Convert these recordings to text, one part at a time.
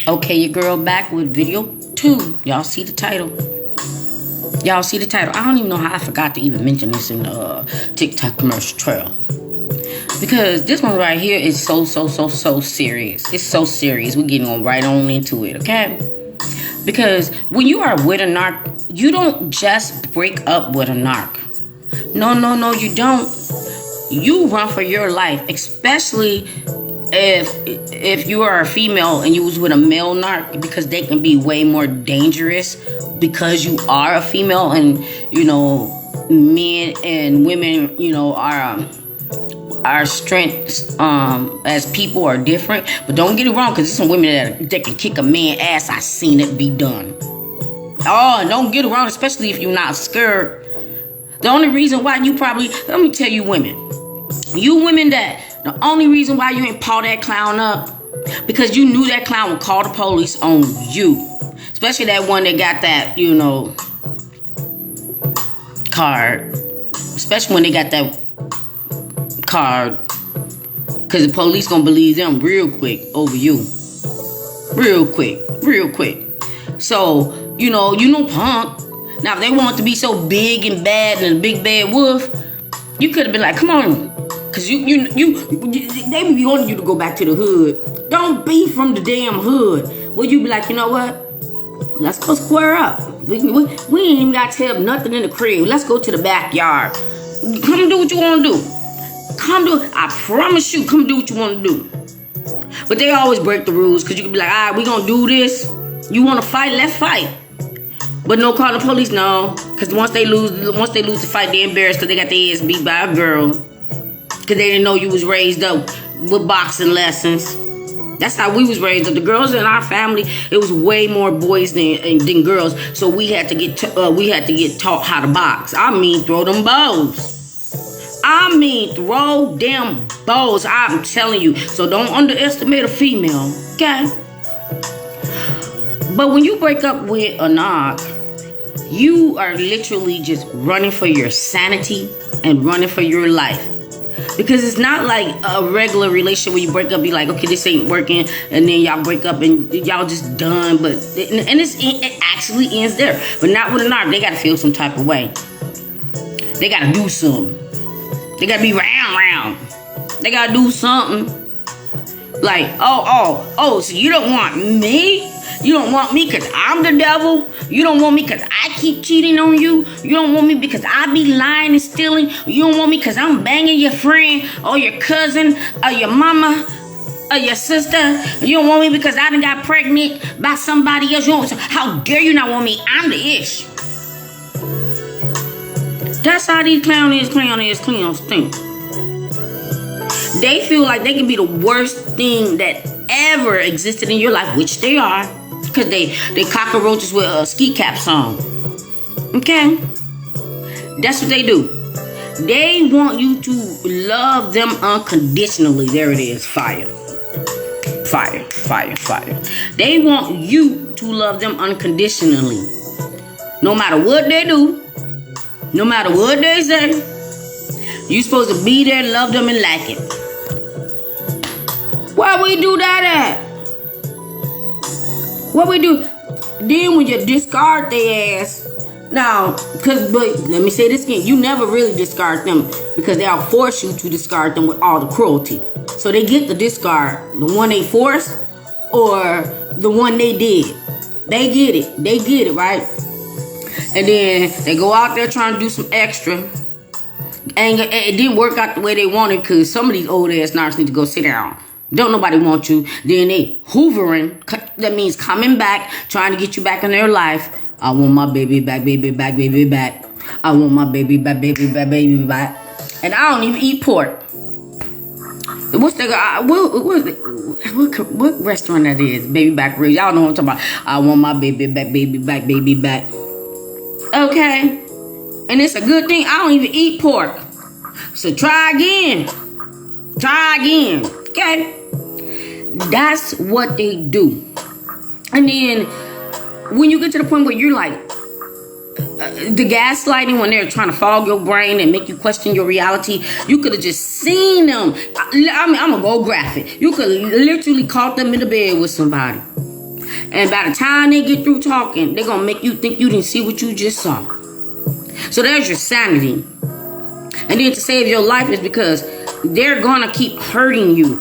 Okay, your girl back with video 2. Y'all see the title. Y'all see the title. I don't even know how I forgot to even mention this in the TikTok commercial trail. Because this one right here is so serious. It's so serious. We're getting on right on into it, okay? Because when you are with a narc, you don't just break up with a narc. No, you don't. You run for your life, especially if you are a female and you was with a male narc, because they can be way more dangerous because you are a female, and men and women our strengths as people are different. But don't get it wrong, because there's some women that can kick a man ass. I seen it be done. Oh, don't get it wrong, especially if you're not scared. The only reason why let me tell you women, that the only reason why you ain't paw that clown up, because you knew that clown would call the police on you. Especially that one that got that, card. Especially when they got that card. Because the police gonna believe them real quick over you. Real quick. So, punk. Now, if they want to be so big and bad and a big bad wolf, you could have been like, come on. Because they be wanting you to go back to the hood. Don't be from the damn hood. Well, you be like, you know what? Let's go square up. We ain't even got to tell nothing in the crib. Let's go to the backyard. Come do what you want to do. I promise you, come do what you want to do. But they always break the rules, because you can be like, all right, we going to do this. You want to fight? Let's fight. But no call the police, no. Because once they lose the fight, they're embarrassed because they got their ass beat by a girl. Because they didn't know you was raised up with boxing lessons. That's how we was raised up. The girls in our family, it was way more boys than girls. So we had to get taught how to box. I mean, throw them bows. Throw them bows. I'm telling you. So don't underestimate a female, okay? But when you break up with a narc, you are literally just running for your sanity and running for your life. Because it's not like a regular relationship where you break up, be like, okay, this ain't working, and then y'all break up and y'all just done. But it actually ends there. But not with a narc. They gotta feel some type of way. They gotta do something. They gotta be round. They gotta do something. Like, oh, so you don't want me? You don't want me because I'm the devil? You don't want me because I keep cheating on you? You don't want me because I be lying and stealing? You don't want me because I'm banging your friend or your cousin or your mama or your sister? You don't want me because I done got pregnant by somebody else? How dare you not want me? I'm the ish. That's how these clowns think. They feel like they can be the worst thing that ever existed in your life, which they are, because they cockroaches with a ski caps on. Okay? That's what they do. They want you to love them unconditionally. There it is. Fire. They want you to love them unconditionally. No matter what they do, no matter what they say, you supposed to be there, love them, and like it. Why we do that at? What we do? Then when you discard their ass. Now, but let me say this again. You never really discard them, because they'll force you to discard them with all the cruelty. So they get the discard. The one they forced or the one they did. They get it, right? And then they go out there trying to do some extra. And it didn't work out the way they wanted, because some of these old ass narcs need to go sit down. Don't nobody want you. Then they hoovering. That means coming back, trying to get you back in their life. I want my baby back, baby back, baby back. I want my baby back, baby back, baby back. And I don't even eat pork. What restaurant that is? Baby back ribs. Y'all know what I'm talking about. I want my baby back, baby back, baby back. Okay? And it's a good thing I don't even eat pork. So try again. Okay? That's what they do. And then when you get to the point where you're like, the gaslighting, when they're trying to fog your brain and make you question your reality, you could have just seen them. I mean, I'm gonna go graphic. You could literally caught them in the bed with somebody. And by the time they get through talking, they're going to make you think you didn't see what you just saw. So there's your sanity. And then to save your life is because they're going to keep hurting you.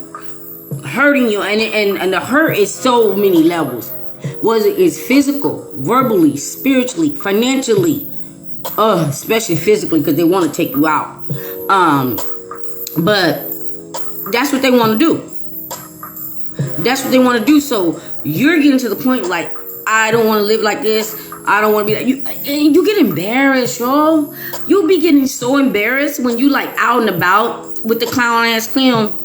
And the hurt is so many levels. Whether it's physical, verbally, spiritually, financially, especially physically, because they want to take you out. But that's what they want to do. That's what they want to do. So you're getting to the point like, I don't want to live like this. I don't want to be like you. And you get embarrassed, yo. You'll be getting so embarrassed when you like out and about with the clown ass clown,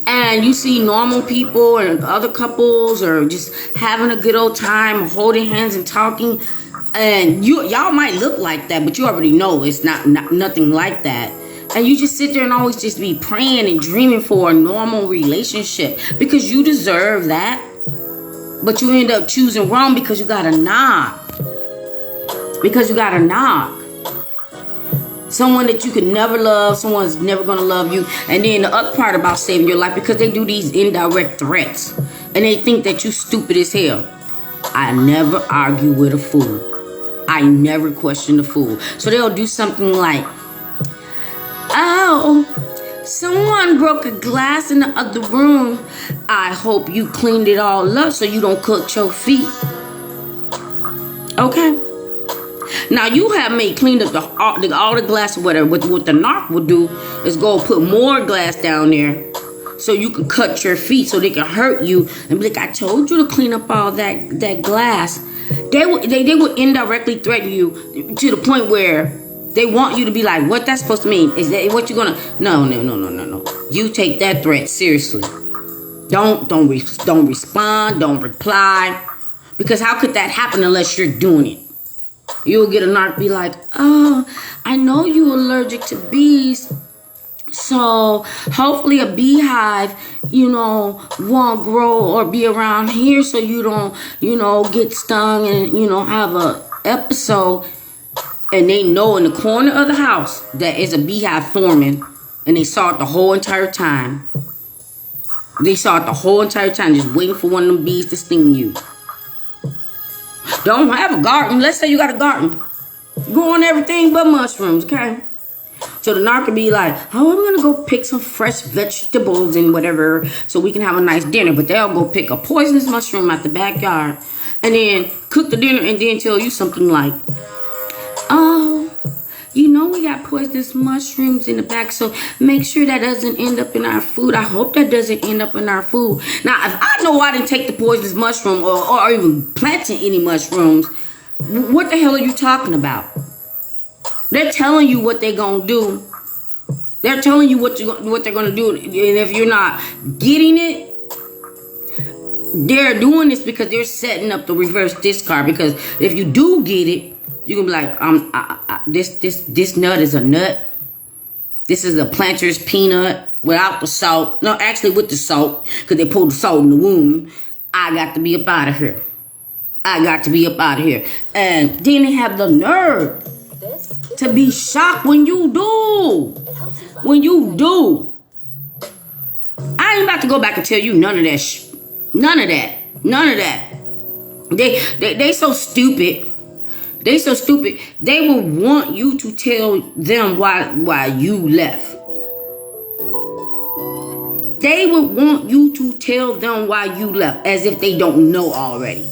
and you see normal people and other couples or just having a good old time, holding hands and talking, and y'all might look like that, but you already know it's not nothing like that. And you just sit there and always just be praying and dreaming for a normal relationship because you deserve that. But you end up choosing wrong because you got a knock. Someone that you could never love. Someone's never going to love you. And then the other part about saving your life, because they do these indirect threats. And they think that you stupid as hell. I never argue with a fool. I never question a fool. So they'll do something like, oh, someone broke a glass in the other room. I hope you cleaned it all up so you don't cut your feet. Okay? Now, you have made cleaned up all the glass or whatever. What the narc will do is go put more glass down there so you can cut your feet so they can hurt you and be like, I told you to clean up all that glass. They would indirectly threaten you to the point where they want you to be like, what that's supposed to mean? Is that what you're gonna? No. You take that threat seriously. Don't respond. Don't reply. Because how could that happen unless you're doing it? You'll get a narc be like, oh, I know you're allergic to bees. So hopefully a beehive, won't grow or be around here so you don't, get stung and, have a episode. And they know in the corner of the house that is a beehive forming. And they saw it the whole entire time. Just waiting for one of them bees to sting you. Don't have a garden. Let's say you got a garden. Growing everything but mushrooms, okay? So the narc could be like, oh, I'm going to go pick some fresh vegetables and whatever so we can have a nice dinner. But they'll go pick a poisonous mushroom out the backyard and then cook the dinner and then tell you something like, oh, we got poisonous mushrooms in the back, so make sure that doesn't end up in our food. I hope that doesn't end up in our food. Now, if I know I didn't take the poisonous mushroom or even planting any mushrooms, what the hell are you talking about? They're telling you what they're going to do. They're telling you what they're going to do. And if you're not getting it, they're doing this because they're setting up the reverse discard. Because if you do get it, you can be like, this nut is a nut. This is a planter's peanut without the salt. No, actually with the salt, because they pulled the salt in the womb. I got to be up out of here. And then they have the nerve to be shocked when you do. I ain't about to go back and tell you none of that. None of that. They so stupid. They will want you to tell them why you left. They would want you to tell them why you left, as if they don't know already.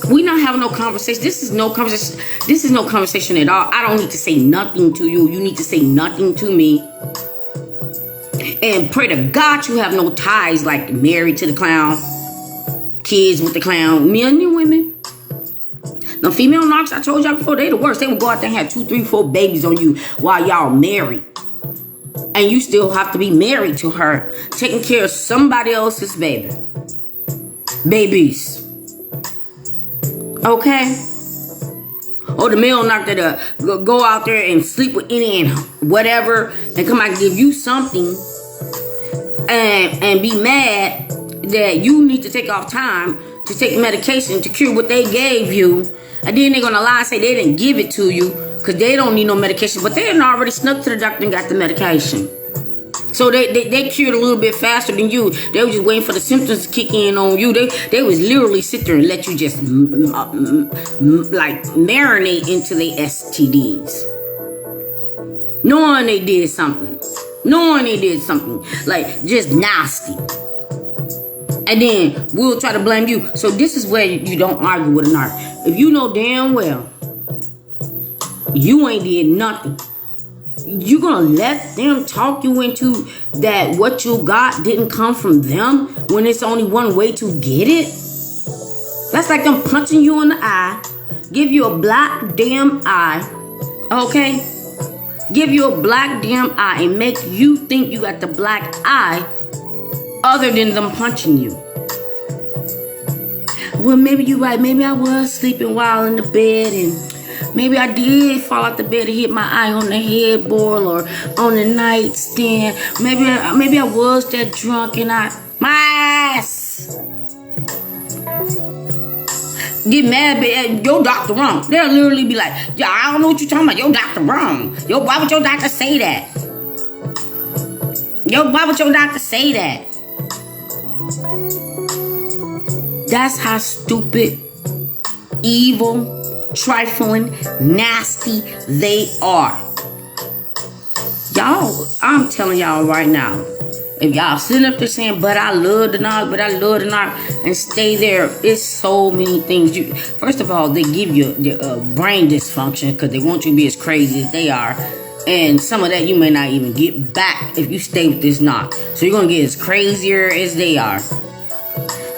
We not having no conversation. This is no conversation at all. I don't need to say nothing to you. You need to say nothing to me. And pray to God you have no ties like married to the clown, kids with the clown, men and women. The female narcs, I told y'all before, they the worst. They would go out there and have 2, 3, 4 babies on you while y'all married. And you still have to be married to her, taking care of somebody else's babies. Okay? Or the male narc that go out there and sleep with any and whatever and come out and give you something and be mad that you need to take off time to take medication to cure what they gave you. And then they're going to lie and say they didn't give it to you because they don't need no medication. But they had already snuck to the doctor and got the medication. So they cured a little bit faster than you. They were just waiting for the symptoms to kick in on you. They was literally sit there and let you just like marinate into their STDs. Knowing they did something. Like just nasty. And then we'll try to blame you. So this is where you don't argue with a narc. If you know damn well you ain't did nothing, you gonna let them talk you into that what you got didn't come from them when it's only one way to get it? That's like them punching you in the eye, give you a black damn eye, okay? Give you a black damn eye and make you think you got the black eye other than them punching you. Well, maybe you're right. Maybe I was sleeping while in the bed and maybe I did fall out the bed and hit my eye on the headboard or on the nightstand. Maybe I was that drunk and my ass. Get mad at your doctor wrong. They'll literally be like, yeah, I don't know what you're talking about. Your doctor wrong. Why would your doctor say that? Why would your doctor say that? That's how stupid, evil, trifling, nasty they are. Y'all, I'm telling y'all right now, if y'all sitting up there saying, but I love the narc, and stay there, it's so many things. First of all, they give you brain dysfunction because they want you to be as crazy as they are. And some of that you may not even get back if you stay with this narc. So you're going to get as crazier as they are.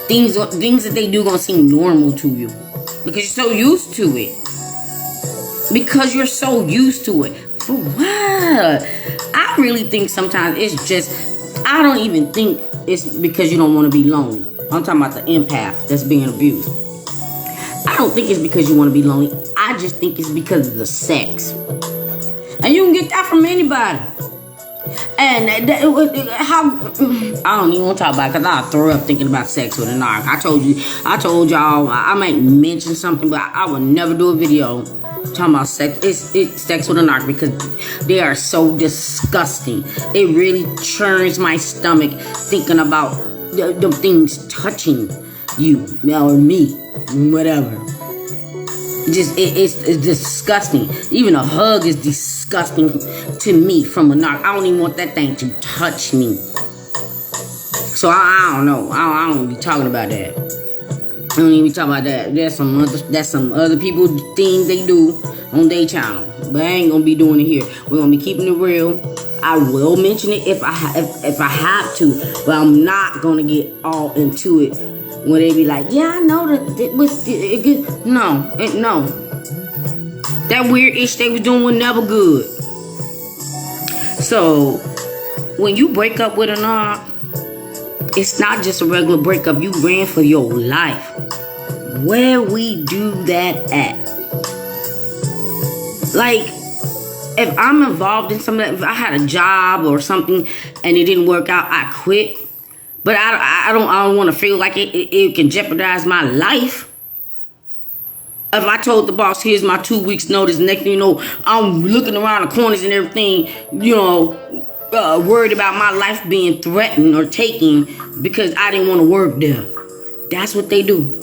Things that they do going to seem normal to you. Because you're so used to it. For what? I really think sometimes it's just, I don't even think it's because you don't want to be lonely. I'm talking about the empath that's being abused. I don't think it's because you want to be lonely. I just think it's because of the sex. And you can get that from anybody. And how, I don't even want to talk about it because I'll throw up thinking about sex with a narc. I told y'all, I might mention something, but I would never do a video talking about sex. It's sex with a narc because they are so disgusting. It really churns my stomach thinking about the things touching you or me, whatever. It's disgusting. Even a hug is disgusting to me from a narc. I don't even want that thing to touch me. So I don't know. I don't be talking about that. I don't even talk about that. That's some other people things they do on their channel. But I ain't gonna be doing it here. We're gonna be keeping it real. I will mention it if I have to, but I'm not gonna get all into it when they be like, yeah, I know that it was good. No. That weird ish they was doing was never good. So when you break up with a narc, it's not just a regular breakup. You ran for your life. Where we do that at? Like, if I'm involved in something, if I had a job or something and it didn't work out, I quit. But I don't want to feel like it can jeopardize my life. If I told the boss, here's my 2 weeks notice, next thing you know, I'm looking around the corners and everything, worried about my life being threatened or taken because I didn't want to work there. That's what they do.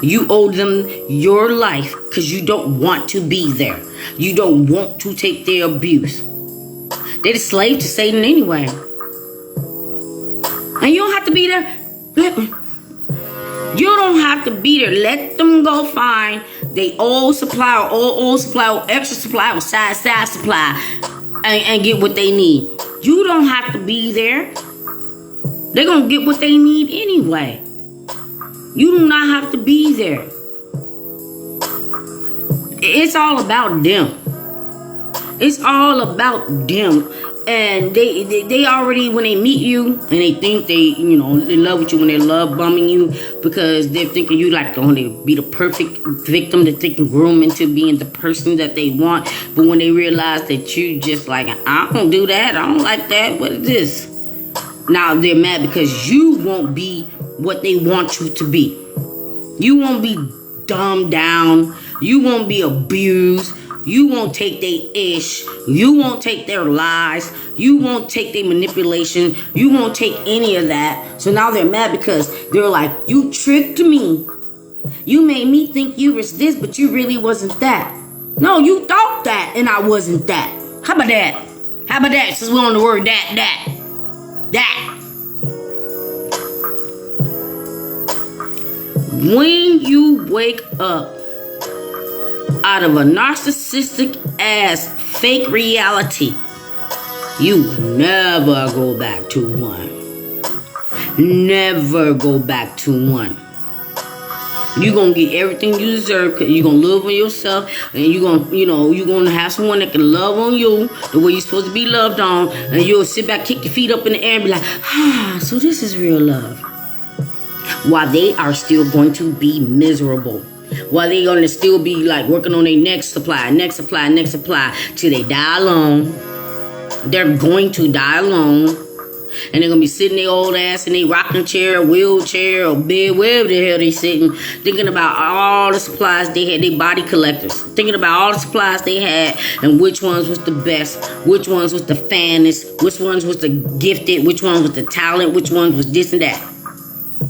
You owe them your life because you don't want to be there. You don't want to take their abuse. They're the slave to Satan anyway. And you don't have to be there. You don't have to be there. Let them go find the old supply or extra supply or side supply and get what they need. You don't have to be there. They're going to get what they need anyway. You do not have to be there. It's all about them. And they already, when they meet you and they think they love with you, when they love bumming you because they're thinking you like going to be the perfect victim that they can groom into being the person that they want. But when they realize that you just like, I don't do that, I don't like that, what is this? Now they're mad because you won't be what they want you to be. You won't be dumbed down. You won't be abused. You won't take their ish. You won't take their lies. You won't take their manipulation. You won't take any of that. So now they're mad because they're like, you tricked me. You made me think you was this, but you really wasn't that. No, you thought that, and I wasn't that. How about that? How about that? Since we're on the word that. When you wake up out of a narcissistic ass fake reality, you never go back to one. Never go back to one. You're going to get everything you deserve because you're going to love on yourself and you're going to have someone that can love on you the way you're supposed to be loved on, and you'll sit back, kick your feet up in the air and be like, so this is real love. While they are still going to be miserable. While they're going to still be like working on their next supply till they die alone. They're going to die alone. And they're going to be sitting their old ass in their rocking chair, or wheelchair, or bed, wherever the hell they sitting, thinking about all the supplies they had, they body collectors, thinking about all the supplies they had, and which ones was the best, which ones was the fanest, which ones was the gifted, which one was the talent, which ones was this and that.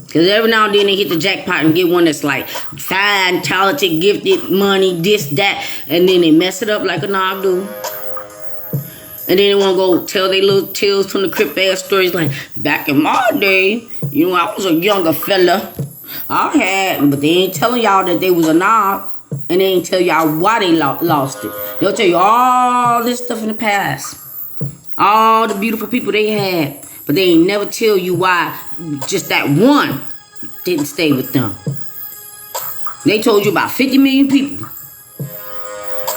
Because every now and then they hit the jackpot and get one that's like fine, talented, gifted, money, this, that, and then they mess it up like a nog do. And then they want to go tell their little tales from the crip ass stories like, back in my day, I was a younger fella. But they ain't telling y'all that they was a nog. And they ain't tell y'all why they lost it. They'll tell you all this stuff in the past. All the beautiful people they had. But they ain't never tell you why just that one didn't stay with them. They told you about 50 million people.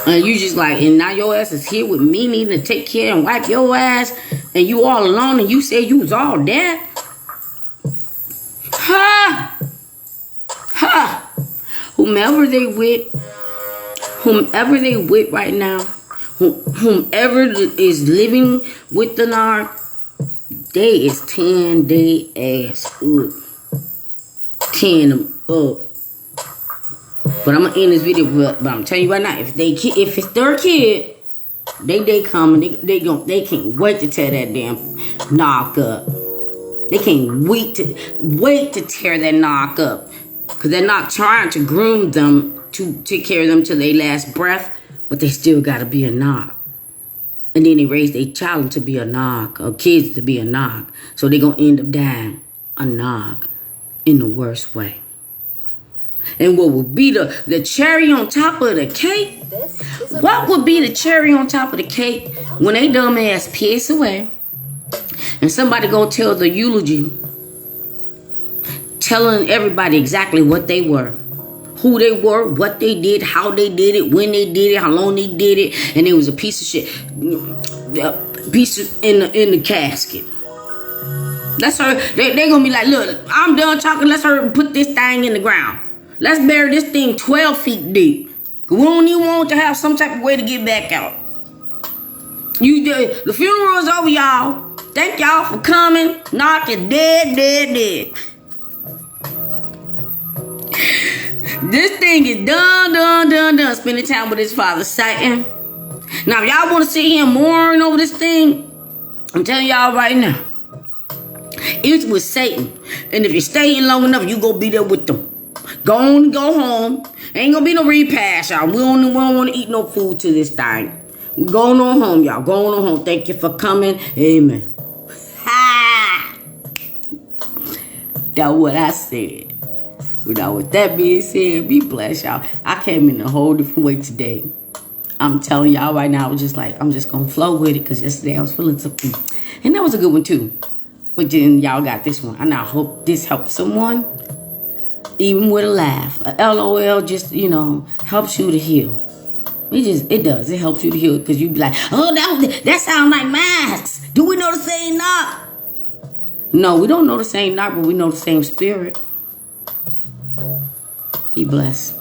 And you just like, and now your ass is here with me needing to take care and wipe your ass. And you all alone and you said you was all that. Whomever they with right now, whomever is living with the narc, they is 10 day ass up. 10 them up. But I'm gonna end this video. But I'm telling you right now, if it's their kid, they come and they can't wait to tear that damn knock up. They can't wait to tear that knock up, cause they're not trying to groom them to take care of them till their last breath, but they still gotta be a knock. And then they raise their child to be a knock, or kids to be a knock, so they gonna end up dying a knock in the worst way. And what would be the cherry on top of the cake? What would be the cherry on top of the cake when they dumb ass piss away and somebody go tell the eulogy, telling everybody exactly what they were, who they were, what they did, how they did it, when they did it, how long they did it, and it was a piece of shit, piece in the casket. Let's her. They gonna be like, look, I'm done talking. Let's her put this thing in the ground. Let's bury this thing 12 feet deep. We don't even want to have some type of way to get back out. The funeral is over, y'all. Thank y'all for coming. Knock it dead. This thing is done. Spending time with his father, Satan. Now, if y'all want to see him mourn over this thing, I'm telling y'all right now, it's with Satan. And if you stay in long enough, you go be there with them. Go on and go home. Ain't gonna be no repass, y'all. We don't want to eat no food to this thing. We're going on home, y'all. Going on home. Thank you for coming. Amen. Ha! That's what I said. Now, with that being said, be blessed, y'all. I came in a whole different way today. I'm telling y'all right now, I was just like, I'm just gonna flow with it, because yesterday I was feeling something. And that was a good one too. But then y'all got this one. And I hope this helps someone. Even with a laugh. A LOL just, helps you to heal. It does. It helps you to heal. Because you be like, oh, that sounds like masks. Do we know the same knock? No, we don't know the same knock, but we know the same spirit. Be blessed.